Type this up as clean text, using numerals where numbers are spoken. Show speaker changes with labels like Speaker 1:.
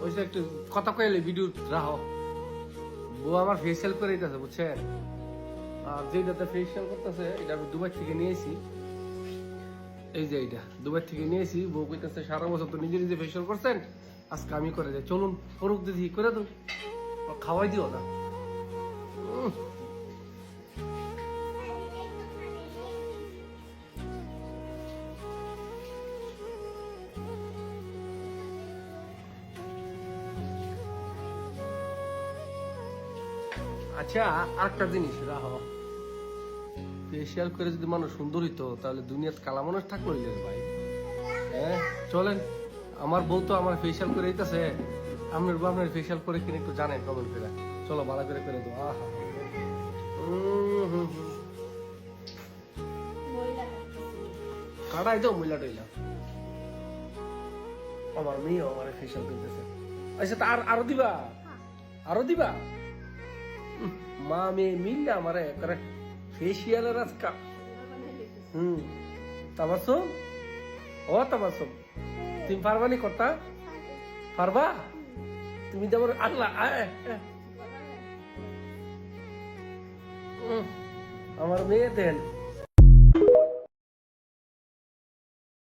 Speaker 1: ওই যে একটু কথা কইলে ভিডিও রাখো। বউ আমার ফেসিয়াল করে দিতেছে বুঝছেন। আর যেটাতে ফেসিয়াল করতেছে এটা আমি দুবাই থেকে নিয়েছি। এই যে এইটা দুবাই থেকে নিয়েছি। বউ কইতেছে সারা বছর তো নিজে নিজে ফেসিয়াল করছেন, আজকে আমি করে যাই, চলুন করুক দিদি করে দেন, খাওয়াই দিও না। আচ্ছা আরেকটা জিনিস রাখো, ফেসিয়াল করে যদি মানুষ সুন্দর হইতো তাহলে দুনিয়াতে কালা মানুষ থাকলো ভাই। হ্যাঁ চলেন, আমার বউ তো আমার ফেসিয়াল করে দিতেছে, আপনার বউ আপনার ফেসিয়াল করে কিনে একটু জানেন কমেন্ট করে। চলো ভালো করে করে দেবো। আহা কাটাই দাও মহিলা টইলা। আমার মেয়ে আমার ফেসিয়াল করতেছে। আচ্ছা তা আরো দিবা, আরো দিবা। মা মেয়ে মিললে আমার করে ফেসিয়ালের আজকা। তাবাসুম, ও তাবাসুম তুমি পারবা নি করতা? পারবা তুমি যেমন আল্লাহ। আমার মেয়ে দেন